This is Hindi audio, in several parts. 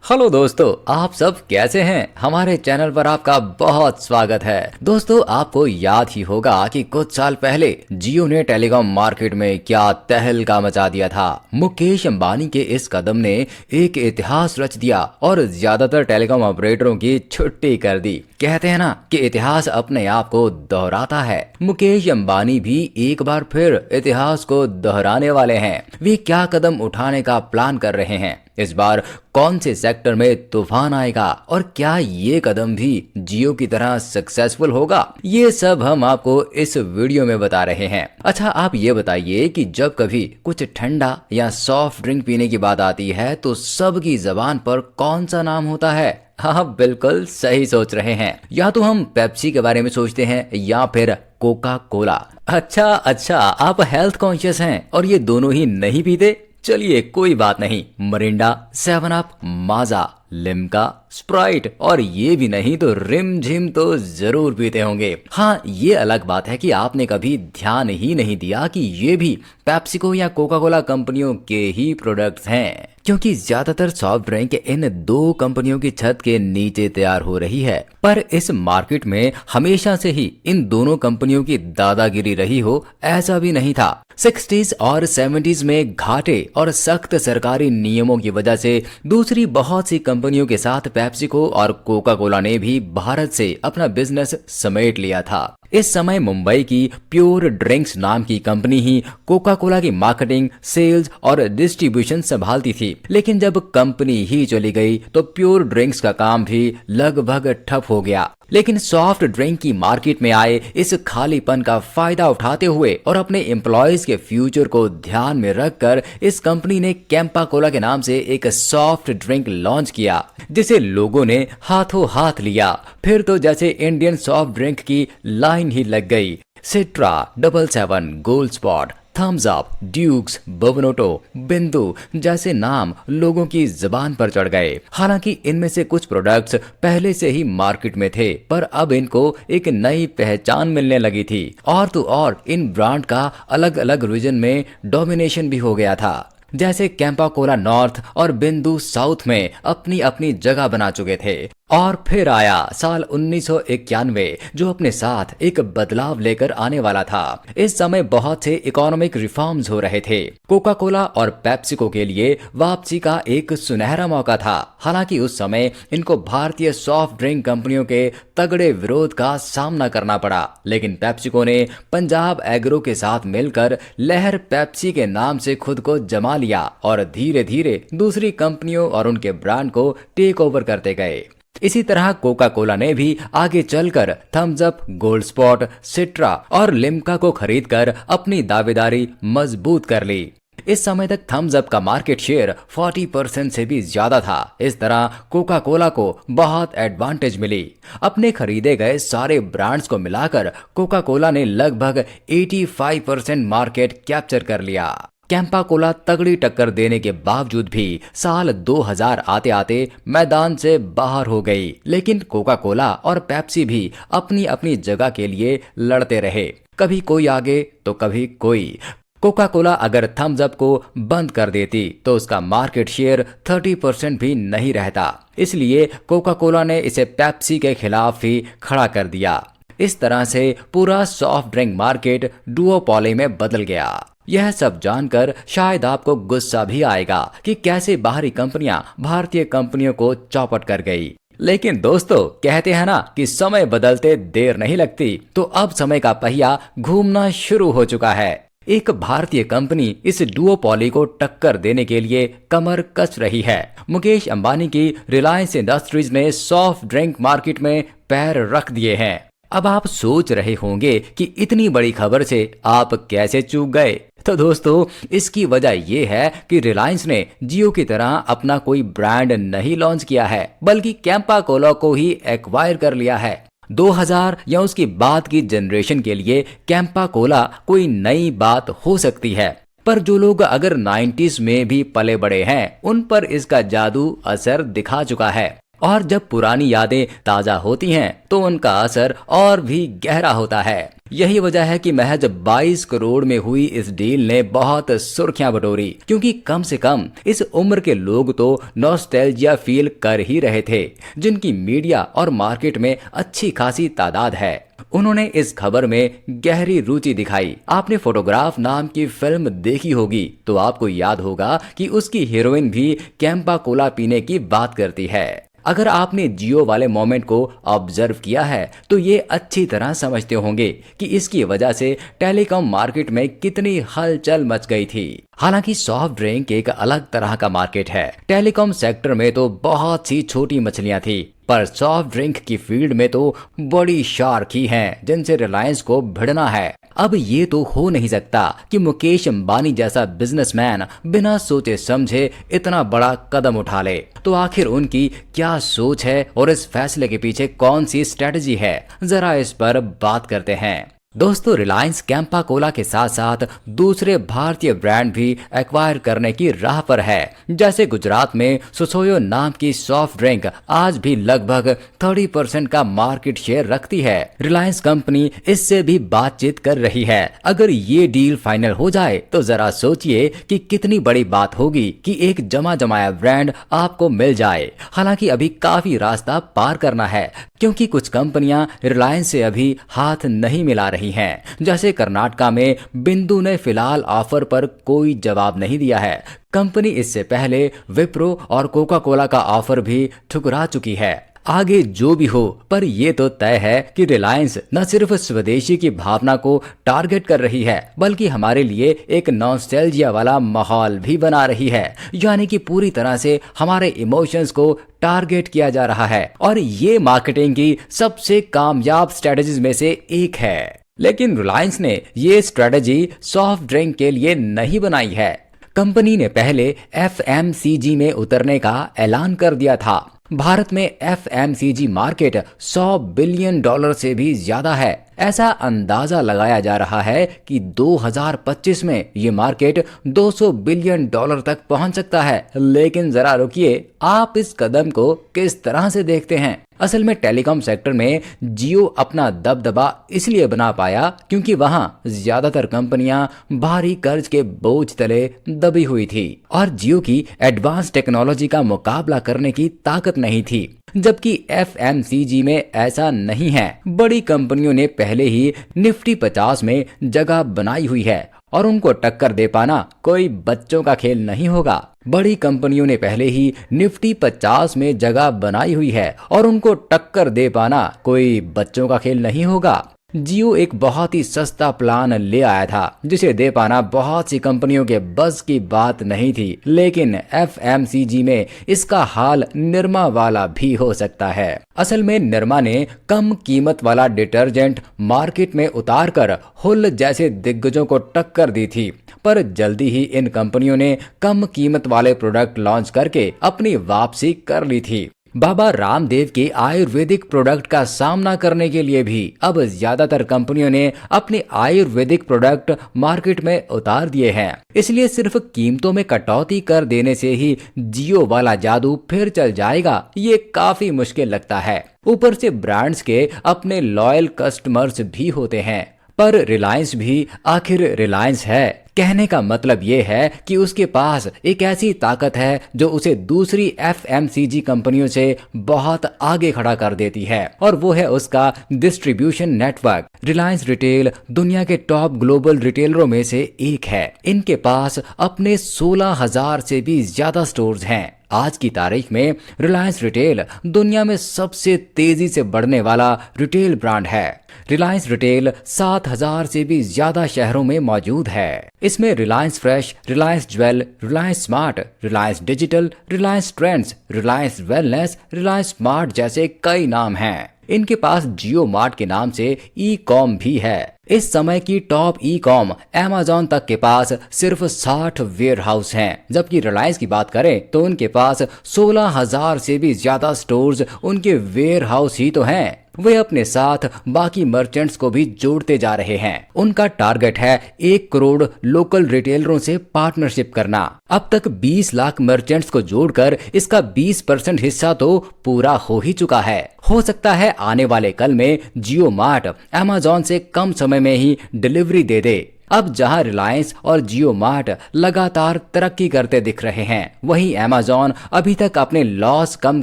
हेलो दोस्तों, आप सब कैसे हैं? हमारे चैनल पर आपका बहुत स्वागत है। दोस्तों, आपको याद ही होगा कि कुछ साल पहले जियो ने टेलीकॉम मार्केट में क्या तहलका मचा दिया था। मुकेश अंबानी के इस कदम ने एक इतिहास रच दिया और ज्यादातर टेलीकॉम ऑपरेटरों की छुट्टी कर दी। कहते हैं ना कि इतिहास अपने आप को दोहराता है। मुकेश अंबानी भी एक बार फिर इतिहास को दोहराने वाले हैं। वे क्या कदम उठाने का प्लान कर रहे हैं? इस बार कौन से सेक्टर में तूफान आएगा और क्या ये कदम भी जियो की तरह सक्सेसफुल होगा? ये सब हम आपको इस वीडियो में बता रहे हैं। अच्छा, आप ये बताइए कि जब कभी कुछ ठंडा या सॉफ्ट ड्रिंक पीने की बात आती है तो सबकी जबान पर कौन सा नाम होता है? हाँ, बिल्कुल सही सोच रहे हैं। या तो हम पेप्सी के बारे में सोचते हैं या फिर कोका कोला। अच्छा, आप हेल्थ कॉन्शियस हैं और ये दोनों ही नहीं पीते? चलिए, कोई बात नहीं। मरिंडा, 7 अप, माजा, लिम्का, स्प्राइट और ये भी नहीं तो रिम झिम तो जरूर पीते होंगे। हाँ, ये अलग बात है कि आपने कभी ध्यान ही नहीं दिया कि ये भी पेप्सिको या कोका कोला कंपनियों के ही प्रोडक्ट्स हैं, क्योंकि ज्यादातर सॉफ्ट ड्रिंक इन दो कंपनियों की छत के नीचे तैयार हो रही है। पर इस मार्केट में हमेशा से ही इन दोनों कंपनियों की दादागिरी रही हो, ऐसा भी नहीं था। 60s और 70s में घाटे और सख्त सरकारी नियमों की वजह से दूसरी बहुत सी कंपनियों के साथ पेप्सिको और कोका कोला ने भी भारत से अपना बिजनेस समेट लिया था। इस समय मुंबई की प्योर ड्रिंक्स नाम की कंपनी ही कोका कोला की मार्केटिंग, सेल्स और डिस्ट्रीब्यूशन संभालती थी। लेकिन जब कंपनी ही चली गई तो प्योर ड्रिंक्स का काम भी लगभग ठप हो गया। लेकिन सॉफ्ट ड्रिंक की मार्केट में आए इस खालीपन का फायदा उठाते हुए और अपने एम्प्लॉयज के फ्यूचर को ध्यान में रखकर इस कंपनी ने कैंपा कोला के नाम से एक सॉफ्ट ड्रिंक लॉन्च किया, जिसे लोगों ने हाथों हाथ लिया। फिर तो जैसे इंडियन सॉफ्ट ड्रिंक की लाइन ही लग गई। Citra, 77, Gold Spot, Thums Up, Duke's, Bovonto, Bindu जैसे नाम लोगों की जुबान पर चढ़ गए। हालांकि इनमें से कुछ प्रोडक्ट्स पहले से ही मार्केट में थे, पर अब इनको एक नई पहचान मिलने लगी थी। और तो और इन ब्रांड का अलग अलग रीजन में डोमिनेशन भी हो गया था। जैसे कैंपा कोला नॉर्थ और बिंदु साउथ में अपनी अपनी जगह बना चुके थे। और फिर आया साल 1991, जो अपने साथ एक बदलाव लेकर आने वाला था। इस समय बहुत से इकोनॉमिक रिफॉर्म्स हो रहे थे। कोका कोला और पेप्सिको के लिए वापसी का एक सुनहरा मौका था। हालांकि उस समय इनको भारतीय सॉफ्ट ड्रिंक कंपनियों के तगड़े विरोध का सामना करना पड़ा। लेकिन पेप्सिको ने पंजाब एग्रो के साथ मिलकर लहर पेप्सी के नाम से खुद को जमा लिया और धीरे धीरे दूसरी कंपनियों और उनके ब्रांड को टेक ओवर करते गए। इसी तरह कोका कोला ने भी आगे चलकर थम्स अप, गोल्ड स्पॉट, सिट्रा और लिम्का को खरीदकर अपनी दावेदारी मजबूत कर ली। इस समय तक थम्स अप का मार्केट शेयर 40% से भी ज्यादा था। इस तरह कोका कोला को बहुत एडवांटेज मिली। अपने खरीदे गए सारे ब्रांड्स को मिलाकर कोका कोला ने लगभग 85% मार्केट कैप्चर कर लिया। कैंपा कोला तगड़ी टक्कर देने के बावजूद भी साल 2000 आते आते मैदान से बाहर हो गई। लेकिन कोका कोला और पेप्सी भी अपनी अपनी जगह के लिए लड़ते रहे, कभी कोई आगे तो कभी कोई। कोका कोला अगर थम्स अप को बंद कर देती तो उसका मार्केट शेयर 30% भी नहीं रहता। इसलिए कोका कोला ने इसे पेप्सी के खिलाफ ही खड़ा कर दिया। इस तरह से पूरा सॉफ्ट ड्रिंक मार्केट डुओपोली में बदल गया। यह सब जानकर शायद आपको गुस्सा भी आएगा कि कैसे बाहरी कंपनियां भारतीय कंपनियों को चौपट कर गई। लेकिन दोस्तों, कहते हैं ना कि समय बदलते देर नहीं लगती, तो अब समय का पहिया घूमना शुरू हो चुका है। एक भारतीय कंपनी इस डुओपोली को टक्कर देने के लिए कमर कस रही है। मुकेश अंबानी की रिलायंस इंडस्ट्रीज ने सॉफ्ट ड्रिंक मार्केट में पैर रख दिए हैं। अब आप सोच रहे होंगे कि इतनी बड़ी खबर से आप कैसे चूक गए। तो दोस्तों, इसकी वजह यह है कि रिलायंस ने जियो की तरह अपना कोई ब्रांड नहीं लॉन्च किया है, बल्कि कैंपा कोला को ही एक्वायर कर लिया है। 2000 या उसकी बाद की जनरेशन के लिए कैंपा कोला कोई नई बात हो सकती है, पर जो लोग अगर 90s में भी पले बड़े हैं, उन पर इसका जादू असर दिखा चुका है। और जब पुरानी यादें ताजा होती हैं तो उनका असर और भी गहरा होता है। यही वजह है कि महज 22 करोड़ में हुई इस डील ने बहुत सुर्खियां बटोरी, क्योंकि कम से कम इस उम्र के लोग तो नॉस्टैल्जिया फील कर ही रहे थे, जिनकी मीडिया और मार्केट में अच्छी खासी तादाद है। उन्होंने इस खबर में गहरी रुचि दिखाई। आपने फोटोग्राफ नाम की फिल्म देखी होगी तो आपको याद होगा कि उसकी हीरोइन भी कैंपा कोला पीने की बात करती है। अगर आपने जियो वाले मोमेंट को ऑब्जर्व किया है तो ये अच्छी तरह समझते होंगे कि इसकी वजह से टेलीकॉम मार्केट में कितनी हलचल मच गई थी। हालांकि सॉफ्ट ड्रिंक एक अलग तरह का मार्केट है। टेलीकॉम सेक्टर में तो बहुत सी छोटी मछलियां थी, पर सॉफ्ट ड्रिंक की फील्ड में तो बड़ी शार्क ही हैं जिनसे रिलायंस को भिड़ना है। अब ये तो हो नहीं सकता कि मुकेश अंबानी जैसा बिजनेसमैन बिना सोचे समझे इतना बड़ा कदम उठा ले। तो आखिर उनकी क्या सोच है और इस फैसले के पीछे कौन सी स्ट्रेटजी है, जरा इस पर बात करते हैं। दोस्तों, रिलायंस कैंपा कोला के साथ साथ दूसरे भारतीय ब्रांड भी एक्वायर करने की राह पर है। जैसे गुजरात में सुसोयो नाम की सॉफ्ट ड्रिंक आज भी लगभग 30% का मार्केट शेयर रखती है। रिलायंस कंपनी इससे भी बातचीत कर रही है। अगर ये डील फाइनल हो जाए तो जरा सोचिए कि कितनी बड़ी बात होगी कि एक जमा जमाया ब्रांड आपको मिल जाए। हालांकि अभी काफी रास्ता पार करना है, क्योंकि कुछ कंपनियां रिलायंस से अभी हाथ नहीं मिला रही हैं। जैसे कर्नाटका में बिंदु ने फिलहाल ऑफर पर कोई जवाब नहीं दिया है। कंपनी इससे पहले विप्रो और कोका कोला का ऑफर भी ठुकरा चुकी है। आगे जो भी हो, पर ये तो तय है कि रिलायंस न सिर्फ स्वदेशी की भावना को टारगेट कर रही है, बल्कि हमारे लिए एक नॉस्टैल्जिया वाला माहौल भी बना रही है। यानी कि पूरी तरह से हमारे इमोशंस को टारगेट किया जा रहा है, और ये मार्केटिंग की सबसे कामयाब स्ट्रेटजीज में से एक है। लेकिन रिलायंस ने ये स्ट्रेटजी सॉफ्ट ड्रिंक के लिए नहीं बनाई है। कंपनी ने पहले FMCG में उतरने का ऐलान कर दिया था। भारत में FMCG मार्केट $100 बिलियन से भी ज्यादा है। ऐसा अंदाजा लगाया जा रहा है कि 2025 में ये मार्केट $200 बिलियन तक पहुंच सकता है। लेकिन जरा रुकिए, आप इस कदम को किस तरह से देखते हैं? असल में टेलीकॉम सेक्टर में जियो अपना दबदबा इसलिए बना पाया क्योंकि वहां ज्यादातर कंपनियां भारी कर्ज के बोझ तले दबी हुई थी और जियो की एडवांस टेक्नोलॉजी का मुकाबला करने की ताकत नहीं थी। जबकि FMCG में ऐसा नहीं है। बड़ी कंपनियों ने पहले ही निफ्टी 50 में जगह बनाई हुई है और उनको टक्कर दे पाना कोई बच्चों का खेल नहीं होगा। बड़ी कंपनियों ने पहले ही निफ्टी 50 में जगह बनाई हुई है और उनको टक्कर दे पाना कोई बच्चों का खेल नहीं होगा। जियो एक बहुत ही सस्ता प्लान ले आया था जिसे दे पाना बहुत सी कंपनियों के बस की बात नहीं थी। लेकिन FMCG में इसका हाल निरमा वाला भी हो सकता है। असल में निरमा ने कम कीमत वाला डिटर्जेंट मार्केट में उतारकर हुल जैसे दिग्गजों को टक्कर दी थी, पर जल्दी ही इन कंपनियों ने कम कीमत वाले प्रोडक्ट लॉन्च करके अपनी वापसी कर ली थी। बाबा रामदेव के आयुर्वेदिक प्रोडक्ट का सामना करने के लिए भी अब ज्यादातर कंपनियों ने अपने आयुर्वेदिक प्रोडक्ट मार्केट में उतार दिए हैं। इसलिए सिर्फ कीमतों में कटौती कर देने से ही जियो वाला जादू फिर चल जाएगा, ये काफी मुश्किल लगता है। ऊपर से ब्रांड्स के अपने लॉयल कस्टमर्स भी होते हैं। पर रिलायंस भी आखिर रिलायंस है। कहने का मतलब ये है कि उसके पास एक ऐसी ताकत है जो उसे दूसरी FMCG कंपनियों से बहुत आगे खड़ा कर देती है, और वो है उसका डिस्ट्रीब्यूशन नेटवर्क। रिलायंस रिटेल दुनिया के टॉप ग्लोबल रिटेलरों में से एक है। इनके पास अपने 16,000 से भी ज्यादा स्टोर्स हैं। आज की तारीख में रिलायंस रिटेल दुनिया में सबसे तेजी से बढ़ने वाला रिटेल ब्रांड है। रिलायंस रिटेल 7,000 से भी ज्यादा शहरों में मौजूद है। इसमें Reliance fresh, Reliance jewel, Reliance smart, Reliance digital, Reliance trends, Reliance wellness, Reliance smart जैसे कई नाम हैं। इनके पास जियो मार्ट के नाम से ई-कॉम भी है। इस समय की टॉप ई-कॉम अमेज़न तक के पास सिर्फ 60 वेयर हाउस हैं, जबकि रिलायंस की बात करें तो उनके पास 16,000 से भी ज्यादा स्टोर्स उनके वेयर हाउस ही तो हैं। वे अपने साथ बाकी मर्चेंट्स को भी जोड़ते जा रहे हैं। उनका टारगेट है 1 करोड़ लोकल रिटेलरों से पार्टनरशिप करना। अब तक 20 लाख मर्चेंट्स को जोड़कर इसका 20% हिस्सा तो पूरा हो ही चुका है। हो सकता है आने वाले कल में जियो मार्ट अमेज़न से कम समय में ही डिलीवरी दे दे। अब जहां रिलायंस और जियो मार्ट लगातार तरक्की करते दिख रहे हैं, वहीं अमेज़न अभी तक अपने लॉस कम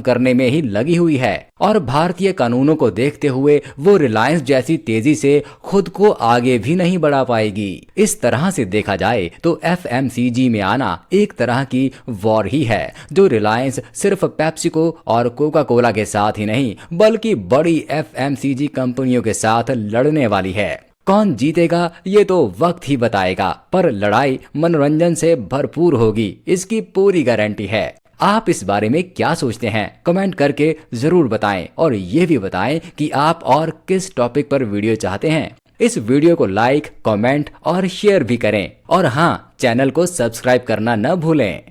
करने में ही लगी हुई है और भारतीय कानूनों को देखते हुए वो रिलायंस जैसी तेजी से खुद को आगे भी नहीं बढ़ा पाएगी। इस तरह से देखा जाए तो FMCG में आना एक तरह की वॉर ही है, जो रिलायंस सिर्फ पेप्सिको और कोका कोला के साथ ही नहीं बल्कि बड़ी FMCG कंपनियों के साथ लड़ने वाली है। कौन जीतेगा ये तो वक्त ही बताएगा, पर लड़ाई मनोरंजन से भरपूर होगी, इसकी पूरी गारंटी है। आप इस बारे में क्या सोचते हैं? कमेंट करके जरूर बताएं और ये भी बताएं कि आप और किस टॉपिक पर वीडियो चाहते हैं। इस वीडियो को लाइक, कमेंट और शेयर भी करें और हाँ, चैनल को सब्सक्राइब करना न भूलें।